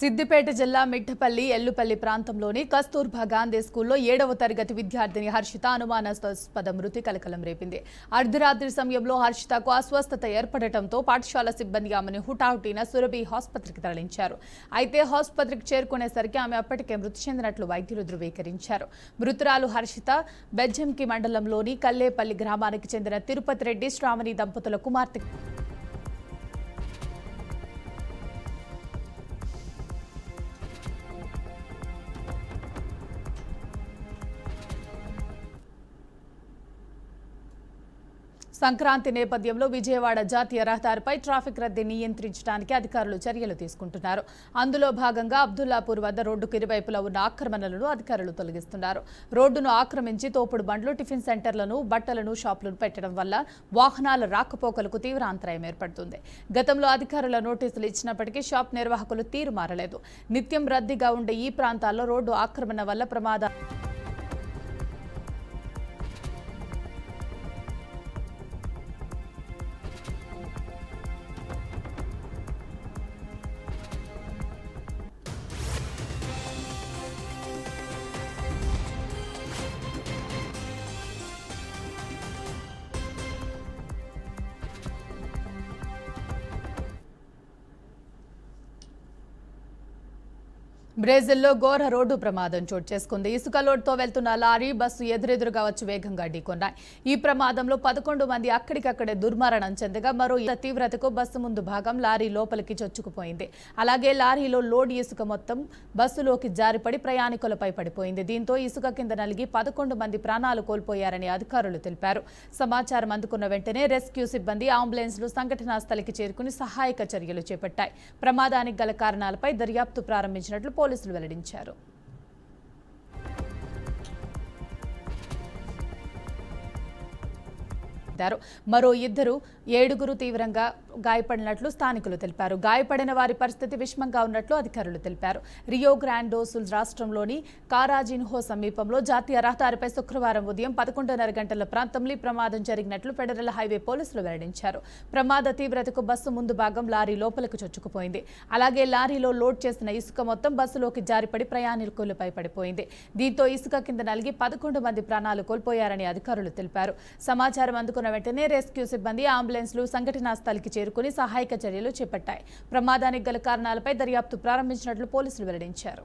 సిద్దిపేట జిల్లా మిఠపల్లి ఎల్లుపల్లి ప్రాంతంలోని కస్తూర్బా గాంధీ స్కూల్లో 7వ తరగతి విద్యార్థిని హర్షిత అనుమానాస్పద మృతి కలకలం రేపింది. అర్ధరాత్రి సమయంలో హర్షితకు అస్వస్థత ఏర్పడటంతో పాఠశాల సిబ్బంది ఆమెను హుటాహుటిన సురభి ఆసుపత్రికి తరలించారు. అయితే ఆసుపత్రికి చేరుకునేసరికి ఆమె అప్పటికే మృతి చెందినట్లు వైద్యులు ధృవీకరించారు. మృతురాలు హర్షిత బెజ్జంకి మండలంలోని కల్లేపల్లి గ్రామానికి చెందిన తిరుపతి రెడ్డి శ్రావణి దంపతుల కుమార్తె. సంక్రాంతి నేపథ్యంలో విజయవాడ జాతీయ రహదారిపై ట్రాఫిక్ రద్దీని నియంత్రించడానికి అధికారులు చర్యలు తీసుకుంటున్నారు. అందులో భాగంగా అబ్దుల్లాపూర్ వద్ద రోడ్డుకు ఇరువైపులా ఉన్న ఆక్రమణలను అధికారులు తొలగిస్తున్నారు. రోడ్డును ఆక్రమించి తోపుడు బండ్లు, టిఫిన్ సెంటర్లను, బట్టలను, షాపులను పెట్టడం వల్ల వాహనాల రాకపోకలకు తీవ్ర అంతరాయం ఏర్పడుతుంది. గతంలో అధికారుల నోటీసులు ఇచ్చినప్పటికీ షాప్ నిర్వాహకులు తీరు మారలేదు. నిత్యం రద్దీగా ఉండే ఈ ప్రాంతాల్లో రోడ్డు ఆక్రమణ వల్ల ప్రమాదాలు. బ్రెజిల్లో ఘోర రోడ్డు ప్రమాదం చోటు చేసుకుంది. ఇసుక లోడ్తో వెళ్తున్న లారీ, బస్సు ఎదురెదురుగా వచ్చి వేగంగా ఢీకొన్నాయి. ఈ ప్రమాదంలో 11 మంది అక్కడికక్కడే దుర్మరణం చెందగా మరో తీవ్రతకు బస్సు ముందు భాగం లారీ లోపలికి చొచ్చుకుపోయింది. అలాగే లారీలో లోడ్ ఇసుక మొత్తం బస్సులోకి జారిపడి ప్రయాణికులపై పడిపోయింది. దీంతో ఇసుక కింద నలిగి 11 మంది ప్రాణాలు కోల్పోయారని అధికారులు తెలిపారు. సమాచారం అందుకున్న వెంటనే రెస్క్యూ సిబ్బంది, అంబులెన్స్లు సంఘటనా స్థలికి చేరుకుని సహాయక చర్యలు చేపట్టాయి. ప్రమాదానికి గల కారణాలపై దర్యాప్తు ప్రారంభించినట్లు పోలీసులు వెల్లడించారు. మరో 7 తీవ్రంగా గాయపడినట్లు స్థానికులు తెలిపారు. గాయపడిన వారి పరిస్థితి విషమంగా ఉన్నట్లు అధికారులు తెలిపారు. రియో గ్రాండ్ దో సుల్ రాష్ట్రంలోని కారాజిన్హో సమీపంలో జాతీయ రహదారిపై శుక్రవారం ఉదయం 11:30 గంటల ప్రాంతంలో ఈ ప్రమాదం జరిగినట్లు ఫెడరల్ హైవే పోలీసులు వెల్లడించారు. ప్రమాద తీవ్రతకు బస్సు ముందు భాగం లారీ లోపలికి చొచ్చుకుపోయింది. అలాగే లారీలో లోడ్ చేసిన ఇసుక మొత్తం బస్సులోకి జారిపడి ప్రయాణికులపై పడిపోయింది. దీంతో ఇసుక కింద నలిగి 11 మంది ప్రాణాలు కోల్పోయారని అధికారులు తెలిపారు. సమాచారం అందుకున్న వెంటనే రెస్క్యూ సిబ్బంది, అంబులెన్స్లు సంఘటనా స్థలికి చేరుకుని సహాయక చర్యలు చేపట్టాయి. ప్రమాదానికి గల కారణాలపై దర్యాప్తు ప్రారంభించినట్లు పోలీసులు వెల్లడించారు.